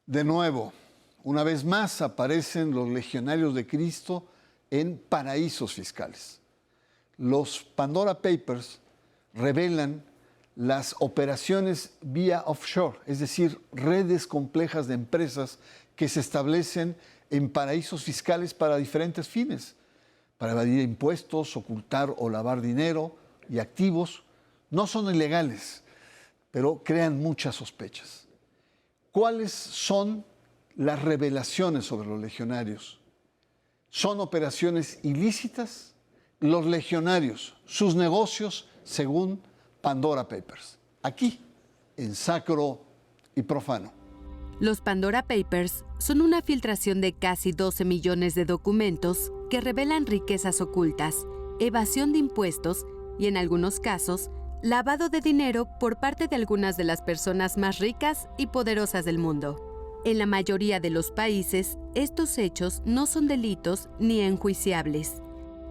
De nuevo, una vez más aparecen los legionarios de Cristo en paraísos fiscales. Los Pandora Papers revelan las operaciones vía offshore, es decir, redes complejas de empresas que se establecen en paraísos fiscales para diferentes fines, para evadir impuestos, ocultar o lavar dinero y activos. No son ilegales, pero crean muchas sospechas. ¿Cuáles son las revelaciones sobre los legionarios? ¿Son operaciones ilícitas? Los legionarios, sus negocios, según Pandora Papers. Aquí, en Sacro y Profano. Los Pandora Papers son una filtración de casi 12 millones de documentos que revelan riquezas ocultas, evasión de impuestos y, en algunos casos, lavado de dinero por parte de algunas de las personas más ricas y poderosas del mundo. En la mayoría de los países, estos hechos no son delitos ni enjuiciables,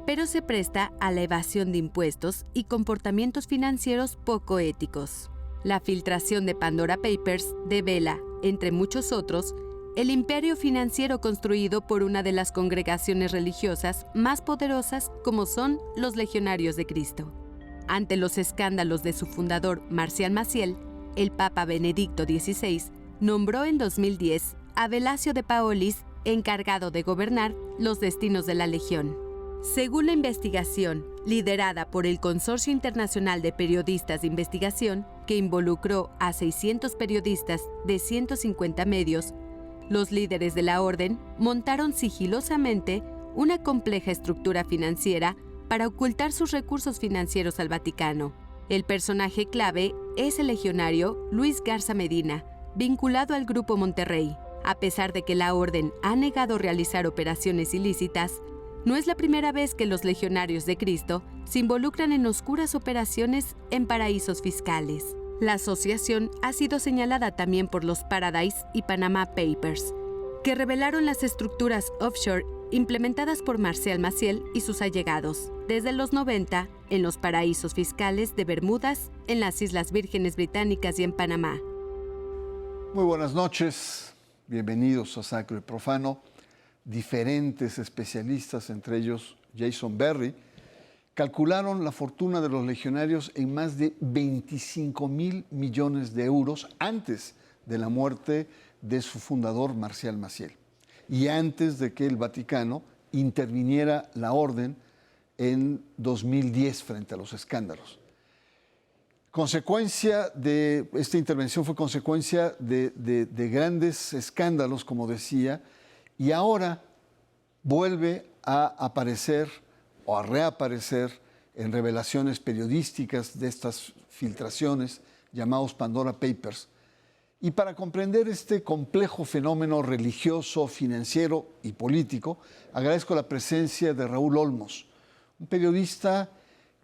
pero se presta a la evasión de impuestos y comportamientos financieros poco éticos. La filtración de Pandora Papers devela, entre muchos otros, el imperio financiero construido por una de las congregaciones religiosas más poderosas como son los Legionarios de Cristo. Ante los escándalos de su fundador, Marcial Maciel, el Papa Benedicto XVI nombró en 2010 a Velasio de Paolis encargado de gobernar los destinos de la Legión. Según la investigación, liderada por el Consorcio Internacional de Periodistas de Investigación, que involucró a 600 periodistas de 150 medios, los líderes de la orden montaron sigilosamente una compleja estructura financiera para ocultar sus recursos financieros al Vaticano. El personaje clave es el legionario Luis Garza Medina, vinculado al Grupo Monterrey. A pesar de que la orden ha negado realizar operaciones ilícitas, no es la primera vez que los Legionarios de Cristo se involucran en oscuras operaciones en paraísos fiscales. La asociación ha sido señalada también por los Paradise y Panama Papers, que revelaron las estructuras offshore implementadas por Marcial Maciel y sus allegados desde los 90 en los paraísos fiscales de Bermudas, en las Islas Vírgenes Británicas y en Panamá. Muy buenas noches, bienvenidos a Sacro y Profano. Diferentes especialistas, entre ellos Jason Berry, calcularon la fortuna de los legionarios en más de 25,000 millones de euros antes de la muerte de su fundador, Marcial Maciel, y antes de que el Vaticano interviniera la orden en 2010 frente a los escándalos. Esta intervención fue consecuencia de grandes escándalos, como decía, y ahora vuelve a aparecer o a reaparecer en revelaciones periodísticas de estas filtraciones llamados Pandora Papers. Y para comprender este complejo fenómeno religioso, financiero y político, agradezco la presencia de Raúl Olmos, un periodista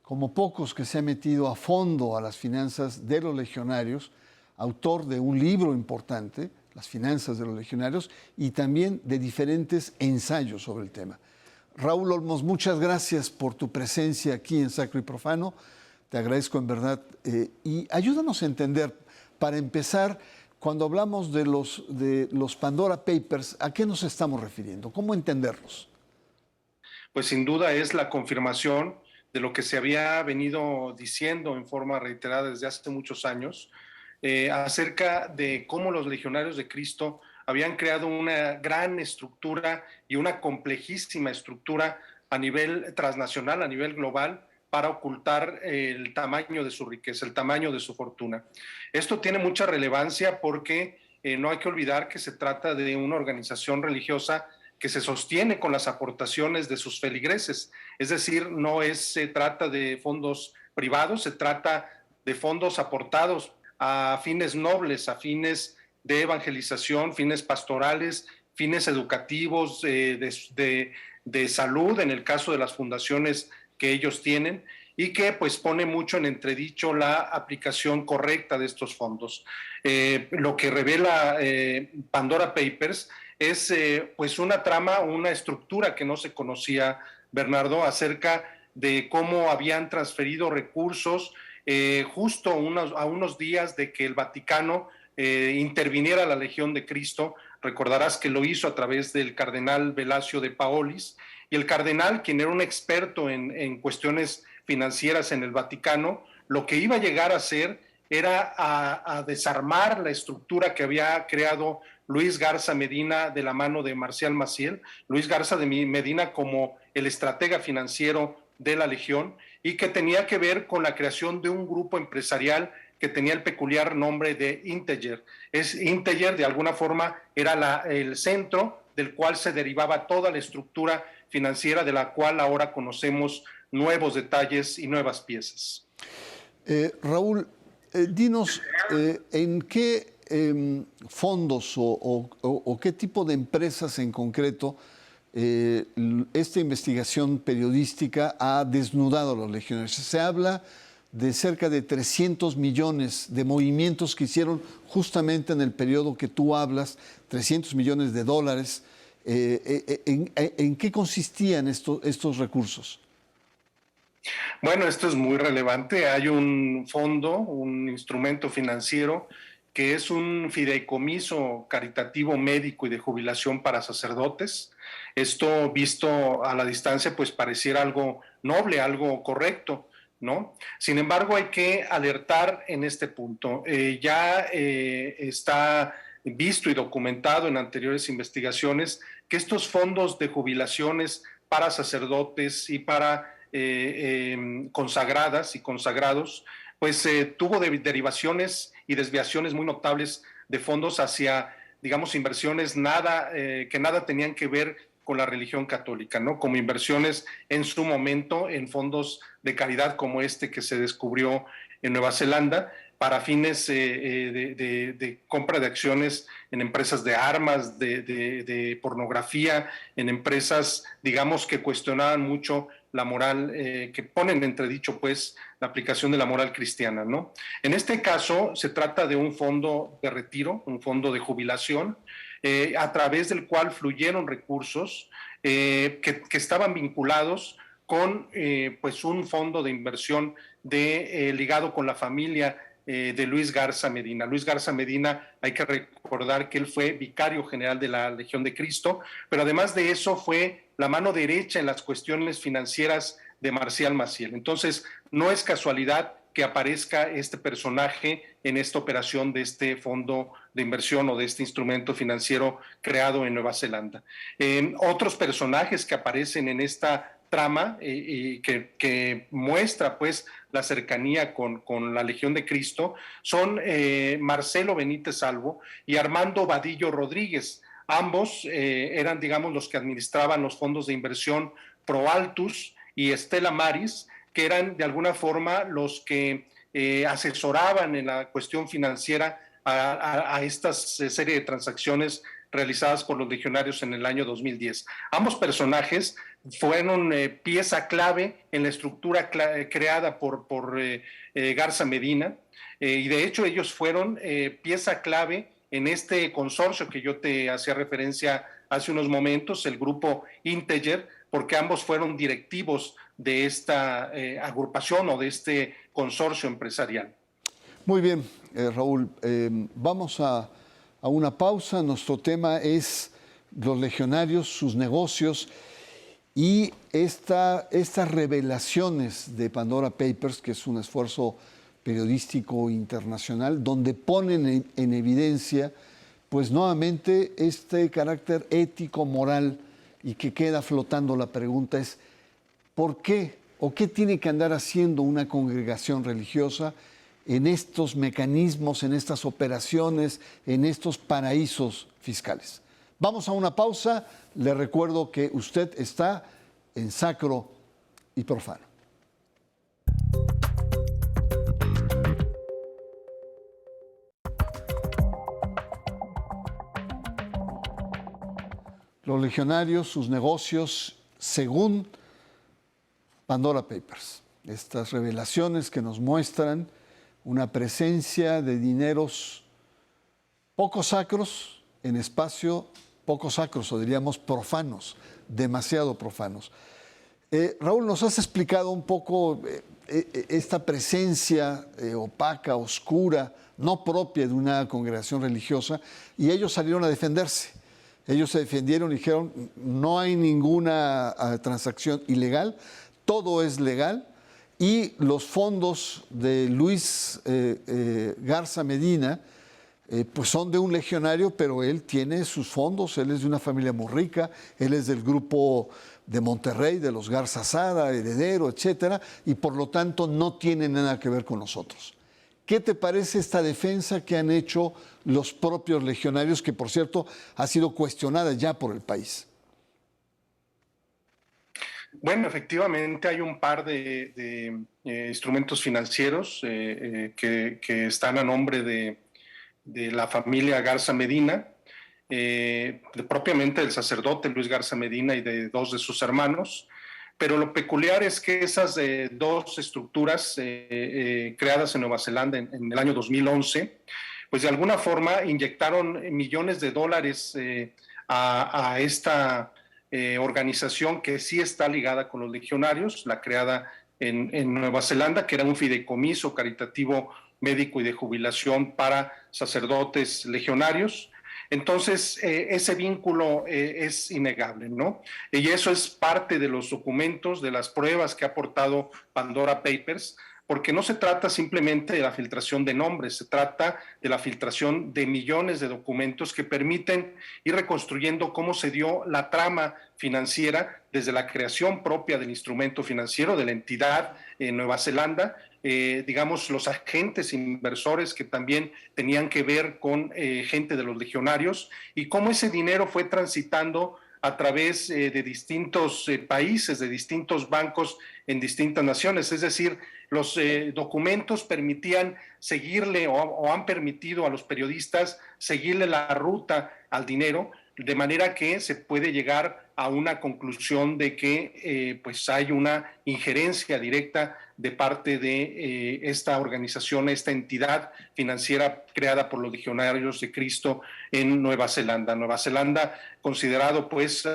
como pocos que se ha metido a fondo a las finanzas de los legionarios, autor de un libro importante, Las finanzas de los legionarios, y también de diferentes ensayos sobre el tema. Raúl Olmos, muchas gracias por tu presencia aquí en Sacro y Profano. Te agradezco en verdad. Y ayúdanos a entender, para empezar, cuando hablamos de los Pandora Papers, ¿a qué nos estamos refiriendo? ¿Cómo entenderlos? Pues sin duda es la confirmación de lo que se había venido diciendo en forma reiterada desde hace muchos años, acerca de cómo los Legionarios de Cristo habían creado una gran estructura y una complejísima estructura a nivel transnacional, a nivel global, para ocultar el tamaño de su riqueza, el tamaño de su fortuna. Esto tiene mucha relevancia porque no hay que olvidar que se trata de una organización religiosa que se sostiene con las aportaciones de sus feligreses. Es decir, no se trata de fondos privados, se trata de fondos aportados a fines nobles, a fines de evangelización, fines pastorales, fines educativos, de salud, en el caso de las fundaciones que ellos tienen, y que pues pone mucho en entredicho la aplicación correcta de estos fondos. Lo que revela Pandora Papers es pues una trama, una estructura que no se conocía, Bernardo, acerca de cómo habían transferido recursos justo a unos días de que el Vaticano interviniera la Legión de Cristo. Recordarás que lo hizo a través del cardenal Velasio de Paolis, y el cardenal, quien era un experto en cuestiones financieras en el Vaticano, lo que iba a llegar a hacer era a desarmar la estructura que había creado Luis Garza Medina de la mano de Marcial Maciel. Luis Garza de Medina como el estratega financiero de la Legión, y que tenía que ver con la creación de un grupo empresarial que tenía el peculiar nombre de Integer. Integer, de alguna forma, era el centro del cual se derivaba toda la estructura financiera, de la cual ahora conocemos nuevos detalles y nuevas piezas. Raúl, dinos en qué fondos o qué tipo de empresas en concreto esta investigación periodística ha desnudado a los legionarios. Se habla de cerca de 300 millones de movimientos que hicieron justamente en el periodo que tú hablas, 300 millones de dólares. ¿En qué consistían estos recursos? Bueno, esto es muy relevante. Hay un fondo, un instrumento financiero que es un fideicomiso caritativo médico y de jubilación para sacerdotes. Esto, visto a la distancia, pues pareciera algo noble, algo correcto, ¿no? Sin embargo, hay que alertar en este punto. Está visto y documentado en anteriores investigaciones que estos fondos de jubilaciones para sacerdotes y para consagradas y consagrados, pues tuvo derivaciones y desviaciones muy notables de fondos hacia, digamos, inversiones que nada tenían que ver con la religión católica, ¿no? Como inversiones en su momento en fondos de caridad como este que se descubrió en Nueva Zelanda para fines de compra de acciones en empresas de armas, de pornografía, en empresas, digamos, que cuestionaban mucho la moral, que ponen en entredicho, pues, la aplicación de la moral cristiana, ¿no? En este caso, se trata de un fondo de retiro, un fondo de jubilación, a través del cual fluyeron recursos que estaban vinculados con pues un fondo de inversión ligado con la familia de Luis Garza Medina. Luis Garza Medina, hay que recordar que él fue vicario general de la Legión de Cristo, pero además de eso fue la mano derecha en las cuestiones financieras de Marcial Maciel. Entonces, no es casualidad que aparezca este personaje en esta operación de este fondo de inversión o de este instrumento financiero creado en Nueva Zelanda. Otros personajes que aparecen en esta trama que muestra pues la cercanía con la Legión de Cristo son Marcelo Benítez Salvo y Armando Vadillo Rodríguez. Ambos eran, digamos, los que administraban los fondos de inversión Pro Altus y Stella Maris, que eran de alguna forma los que asesoraban en la cuestión financiera a esta serie de transacciones realizadas por los legionarios en el año 2010. Ambos personajes fueron pieza clave en la estructura creada por Garza Medina, y de hecho ellos fueron pieza clave en este consorcio que yo te hacía referencia hace unos momentos, el grupo Integer, porque ambos fueron directivos de esta agrupación o de este consorcio empresarial. Muy bien, Raúl. Vamos a una pausa. Nuestro tema es los legionarios, sus negocios y estas revelaciones de Pandora Papers, que es un esfuerzo periodístico internacional, donde ponen en evidencia, pues nuevamente, este carácter ético, moral, y que queda flotando la pregunta es, ¿por qué o qué tiene que andar haciendo una congregación religiosa en estos mecanismos, en estas operaciones, en estos paraísos fiscales? Vamos a una pausa. Le recuerdo que usted está en Sacro y Profano. Los legionarios, sus negocios, según Pandora Papers. Estas revelaciones que nos muestran una presencia de dineros poco sacros en espacio poco sacros, o diríamos profanos, demasiado profanos. Raúl, nos has explicado un poco esta presencia opaca, oscura, no propia de una congregación religiosa, y ellos salieron a defenderse. Ellos se defendieron y dijeron, no hay ninguna transacción ilegal, todo es legal, y los fondos de Luis Garza Medina, pues son de un legionario, pero él tiene sus fondos, él es de una familia muy rica, él es del grupo de Monterrey, de los Garza Sada, heredero, etcétera, y por lo tanto no tiene nada que ver con nosotros. ¿Qué te parece esta defensa que han hecho los propios legionarios, que por cierto ha sido cuestionada ya por el país? Bueno, efectivamente hay un par de instrumentos financieros que están a nombre de la familia Garza Medina, propiamente del sacerdote Luis Garza Medina y de dos de sus hermanos, pero lo peculiar es que esas dos estructuras creadas en Nueva Zelanda en el año 2011, pues de alguna forma inyectaron millones de dólares a esta organización que sí está ligada con los legionarios, la creada en Nueva Zelanda, que era un fideicomiso caritativo médico y de jubilación para sacerdotes legionarios. Entonces, ese vínculo es innegable, ¿no? Y eso es parte de los documentos, de las pruebas que ha aportado Pandora Papers, porque no se trata simplemente de la filtración de nombres, se trata de la filtración de millones de documentos que permiten ir reconstruyendo cómo se dio la trama financiera desde la creación propia del instrumento financiero, de la entidad en Nueva Zelanda, digamos, los agentes inversores que también tenían que ver con gente de los legionarios, y cómo ese dinero fue transitando a través de distintos países, de distintos bancos en distintas naciones. Es decir, los documentos permitían seguirle o han permitido a los periodistas seguirle la ruta al dinero, de manera que se puede llegar a una conclusión de que pues hay una injerencia directa de parte de esta organización, esta entidad financiera creada por los legionarios de Cristo en Nueva Zelanda. Nueva Zelanda, considerado pues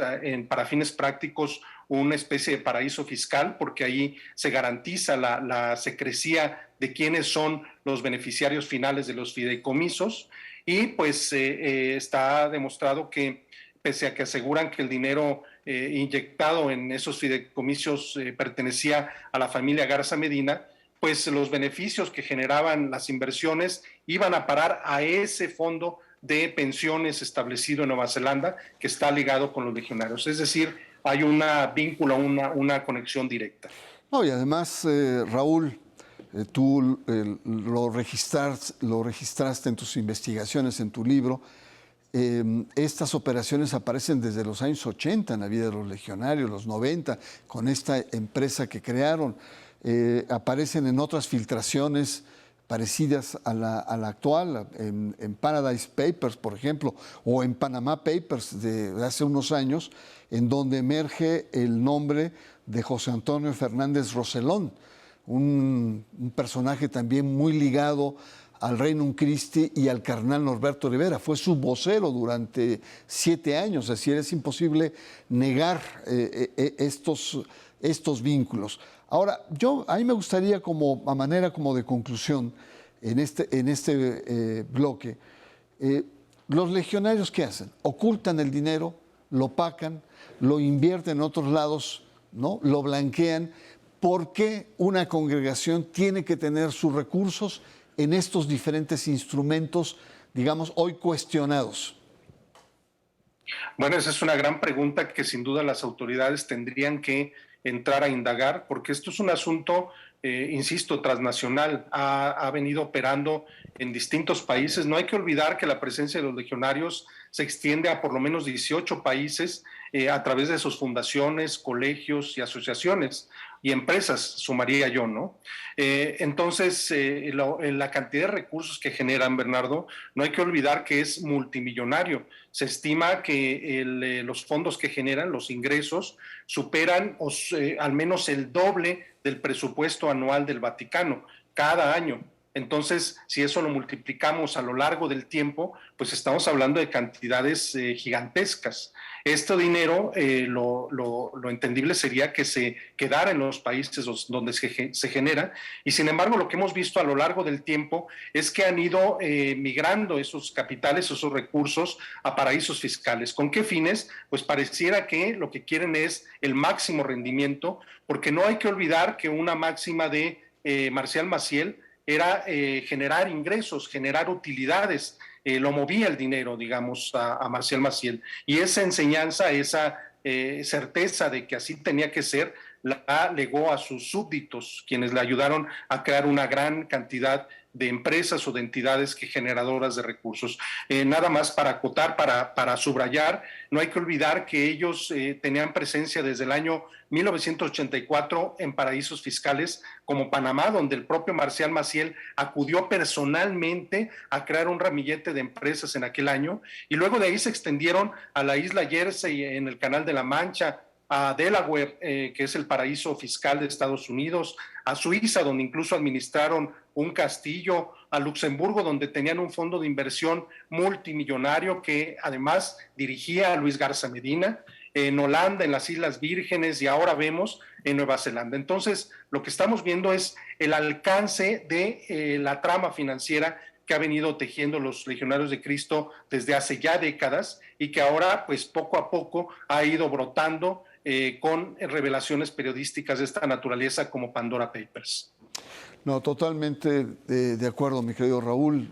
para fines prácticos una especie de paraíso fiscal, porque ahí se garantiza la secrecía de quiénes son los beneficiarios finales de los fideicomisos, y pues está demostrado que pese a que aseguran que el dinero inyectado en esos fideicomisos pertenecía a la familia Garza Medina, pues los beneficios que generaban las inversiones iban a parar a ese fondo de pensiones establecido en Nueva Zelanda, que está ligado con los legionarios. Es decir, hay un vínculo, una conexión directa. No, y además, Raúl, tú lo registraste en tus investigaciones, en tu libro. Estas operaciones aparecen desde los años 80 en la vida de los legionarios, los 90, con esta empresa que crearon. Aparecen en otras filtraciones parecidas a la actual, en Paradise Papers, por ejemplo, o en Panama Papers de hace unos años, en donde emerge el nombre de José Antonio Fernández Roselón, un personaje también muy ligado al Regnum Christi y al cardenal Norberto Rivera. Fue su vocero durante 7 años, es decir, es imposible negar estos vínculos. Ahora, a mí me gustaría, a manera como de conclusión, en este bloque, los legionarios, ¿qué hacen? Ocultan el dinero, lo opacan, lo invierten en otros lados, ¿no? Lo blanquean. ¿Por qué una congregación tiene que tener sus recursos en estos diferentes instrumentos, digamos, hoy cuestionados? Bueno, esa es una gran pregunta que sin duda las autoridades tendrían que entrar a indagar, porque esto es un asunto, insisto, transnacional, ha venido operando en distintos países. No hay que olvidar que la presencia de los legionarios se extiende a por lo menos 18 países a través de sus fundaciones, colegios y asociaciones y empresas, sumaría yo, ¿no? Entonces, la cantidad de recursos que generan, Bernardo, no hay que olvidar que es multimillonario. Se estima que los fondos que generan, los ingresos, superan al menos el doble del presupuesto anual del Vaticano cada año. Entonces, si eso lo multiplicamos a lo largo del tiempo, pues estamos hablando de cantidades gigantescas. Este dinero, lo entendible sería que se quedara en los países donde se genera, y sin embargo lo que hemos visto a lo largo del tiempo es que han ido migrando esos capitales, esos recursos a paraísos fiscales. ¿Con qué fines? Pues pareciera que lo que quieren es el máximo rendimiento, porque no hay que olvidar que una máxima de Marcial Maciel era generar ingresos, generar utilidades, lo movía el dinero, digamos, a Marcial Maciel. Y esa enseñanza, esa certeza de que así tenía que ser, la legó a sus súbditos, quienes le ayudaron a crear una gran cantidad de empresas o de entidades que generadoras de recursos. Nada más para acotar, para subrayar, no hay que olvidar que ellos tenían presencia desde el año 1984 en paraísos fiscales como Panamá, donde el propio Marcial Maciel acudió personalmente a crear un ramillete de empresas en aquel año, y luego de ahí se extendieron a la isla Jersey en el Canal de la Mancha, a Delaware, que es el paraíso fiscal de Estados Unidos, a Suiza, donde incluso administraron un castillo, a Luxemburgo, donde tenían un fondo de inversión multimillonario que además dirigía a Luis Garza Medina, en Holanda, en las Islas Vírgenes, y ahora vemos en Nueva Zelanda. Entonces, lo que estamos viendo es el alcance de la trama financiera que ha venido tejiendo los Legionarios de Cristo desde hace ya décadas, y que ahora, pues poco a poco, ha ido brotando con revelaciones periodísticas de esta naturaleza como Pandora Papers. No, totalmente de acuerdo, mi querido Raúl.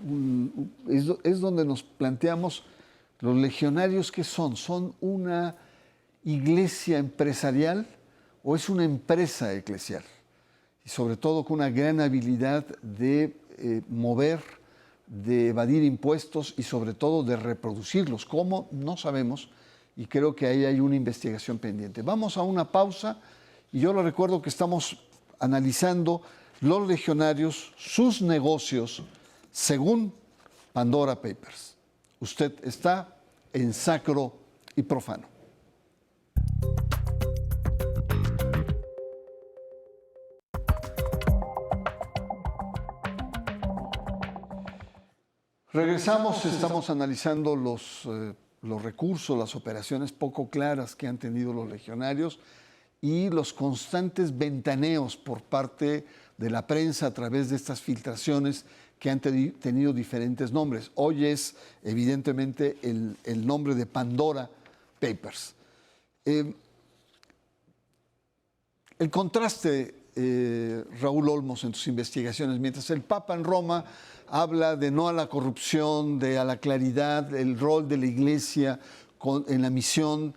Es donde nos planteamos los legionarios, ¿qué son? ¿Son una iglesia empresarial o es una empresa eclesial? Y sobre todo con una gran habilidad de mover, de evadir impuestos y sobre todo de reproducirlos. ¿Cómo? No sabemos, y creo que ahí hay una investigación pendiente. Vamos a una pausa, y yo le recuerdo que estamos analizando los legionarios, sus negocios, según Pandora Papers. Usted está en Sacro y Profano. Regresamos, estamos analizando los recursos, las operaciones poco claras que han tenido los legionarios y los constantes ventaneos por parte de la prensa a través de estas filtraciones que han tenido diferentes nombres. Hoy es evidentemente el nombre de Pandora Papers. El contraste, Raúl Olmos, en tus investigaciones, mientras el Papa en Roma habla de no a la corrupción, de a la claridad, el rol de la Iglesia en la misión,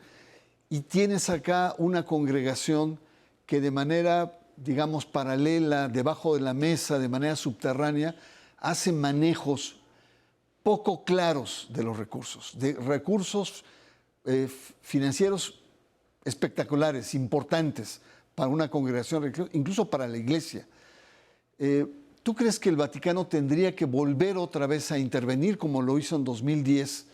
y tienes acá una congregación que de manera, digamos, paralela, debajo de la mesa, de manera subterránea, hace manejos poco claros de los recursos, financieros espectaculares, importantes para una congregación, incluso para la Iglesia. ¿Tú crees que el Vaticano tendría que volver otra vez a intervenir, como lo hizo en 2010,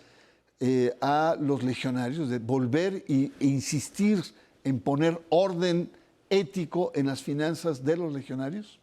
a los legionarios, de volver e insistir en poner orden ético en las finanzas de los legionarios?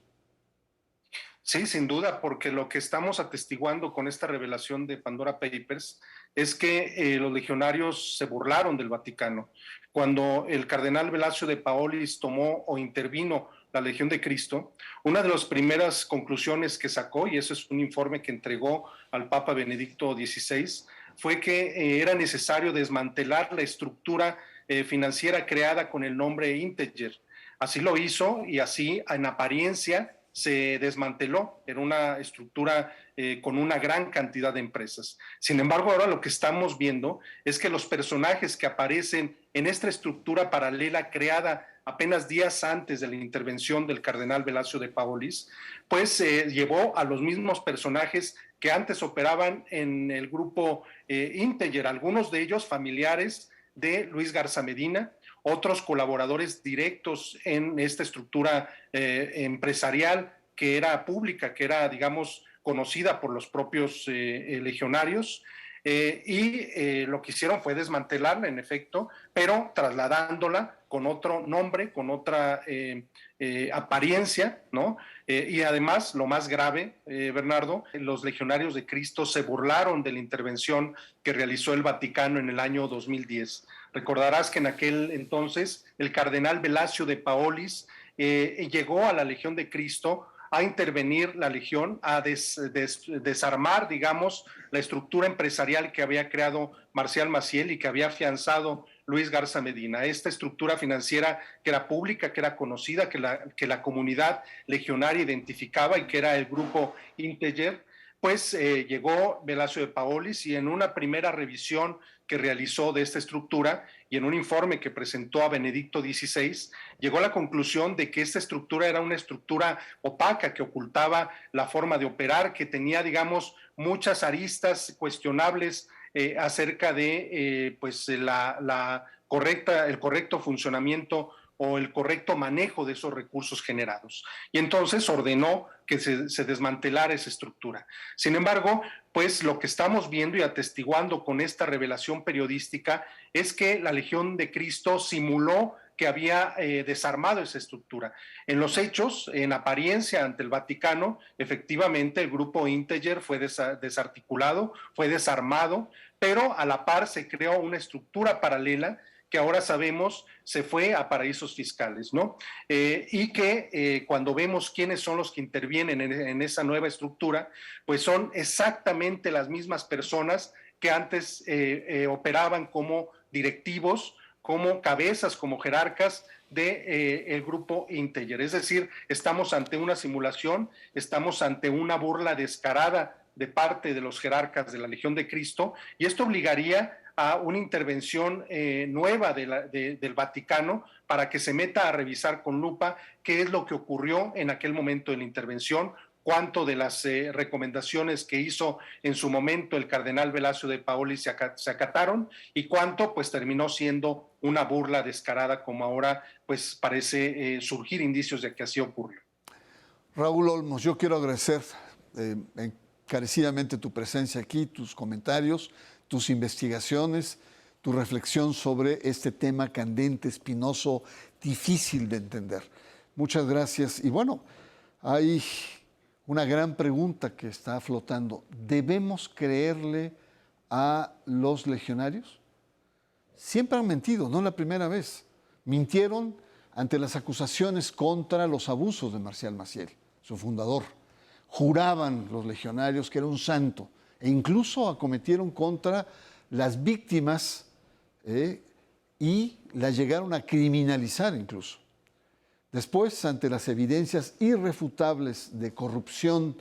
Sí, sin duda, porque lo que estamos atestiguando con esta revelación de Pandora Papers es que los legionarios se burlaron del Vaticano. Cuando el cardenal Velasco de Paolis tomó o intervino la Legión de Cristo, una de las primeras conclusiones que sacó, y ese es un informe que entregó al Papa Benedicto XVI, fue que era necesario desmantelar la estructura financiera creada con el nombre Integer. Así lo hizo, y así en apariencia se desmanteló. Era una estructura con una gran cantidad de empresas. Sin embargo, ahora lo que estamos viendo es que los personajes que aparecen en esta estructura paralela creada apenas días antes de la intervención del cardenal Velasco de Paolis, pues llevó a los mismos personajes que antes operaban en el grupo Integer, algunos de ellos familiares de Luis Garza Medina, otros colaboradores directos en esta estructura empresarial que era pública, que era, digamos, conocida por los propios legionarios, y lo que hicieron fue desmantelarla, en efecto, pero trasladándola con otro nombre, con otra apariencia, ¿no? Y además, lo más grave, Bernardo, los legionarios de Cristo se burlaron de la intervención que realizó el Vaticano en el año 2010. Recordarás que en aquel entonces el cardenal Velasio de Paolis llegó a la Legión de Cristo a intervenir la Legión, a desarmar, digamos, la estructura empresarial que había creado Marcial Maciel y que había afianzado Luis Garza Medina. Esta estructura financiera que era pública, que era conocida, que la comunidad legionaria identificaba y que era el grupo Integer, pues llegó Velasio de Paolis y en una primera revisión que realizó de esta estructura y en un informe que presentó a Benedicto XVI, llegó a la conclusión de que esta estructura era una estructura opaca que ocultaba la forma de operar, que tenía, digamos, muchas aristas cuestionables acerca de pues, el correcto funcionamiento o el correcto manejo de esos recursos generados. Y entonces ordenó que se desmantelara esa estructura. Sin embargo, pues lo que estamos viendo y atestiguando con esta revelación periodística es que la Legión de Cristo simuló que había desarmado esa estructura. En los hechos, en apariencia ante el Vaticano, efectivamente el grupo Integer fue desarticulado, fue desarmado, pero a la par se creó una estructura paralela que ahora sabemos se fue a paraísos fiscales, ¿no? Y que cuando vemos quiénes son los que intervienen en esa nueva estructura, pues son exactamente las mismas personas que antes operaban como directivos, como cabezas, como jerarcas del grupo Integer. Es decir, estamos ante una simulación, estamos ante una burla descarada de parte de los jerarcas de la Legión de Cristo, y esto obligaría a una intervención nueva del Vaticano para que se meta a revisar con lupa qué es lo que ocurrió en aquel momento de la intervención, cuánto de las recomendaciones que hizo en su momento el cardenal Velasio de Paoli se acataron y cuánto pues terminó siendo una burla descarada, como ahora pues parece surgir indicios de que así ocurrió. Raúl Olmos, yo quiero agradecer encarecidamente tu presencia aquí, tus comentarios, tus investigaciones, tu reflexión sobre este tema candente, espinoso, difícil de entender. Muchas gracias. Y bueno, hay una gran pregunta que está flotando. ¿Debemos creerle a los legionarios? Siempre han mentido, no la primera vez. Mintieron ante las acusaciones contra los abusos de Marcial Maciel, su fundador. Juraban los legionarios que era un santo e incluso acometieron contra las víctimas y las llegaron a criminalizar incluso. Después, ante las evidencias irrefutables de corrupción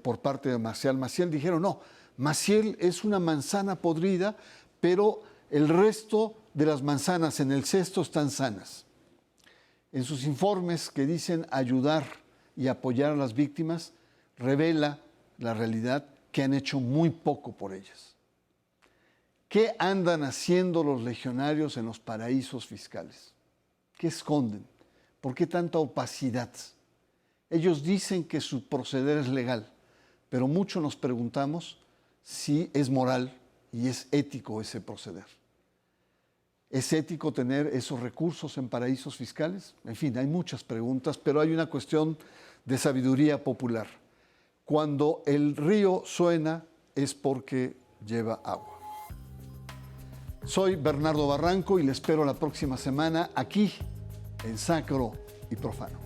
por parte de Marcial Maciel, dijeron, no, Maciel es una manzana podrida, pero el resto de las manzanas en el cesto están sanas. En sus informes que dicen ayudar y apoyar a las víctimas, revela la realidad que han hecho muy poco por ellas. ¿Qué andan haciendo los legionarios en los paraísos fiscales? ¿Qué esconden? ¿Por qué tanta opacidad? Ellos dicen que su proceder es legal, pero mucho nos preguntamos si es moral y es ético ese proceder. ¿Es ético tener esos recursos en paraísos fiscales? En fin, hay muchas preguntas, pero hay una cuestión de sabiduría popular. Cuando el río suena es porque lleva agua. Soy Bernardo Barranco y le espero la próxima semana aquí en Sacro y Profano.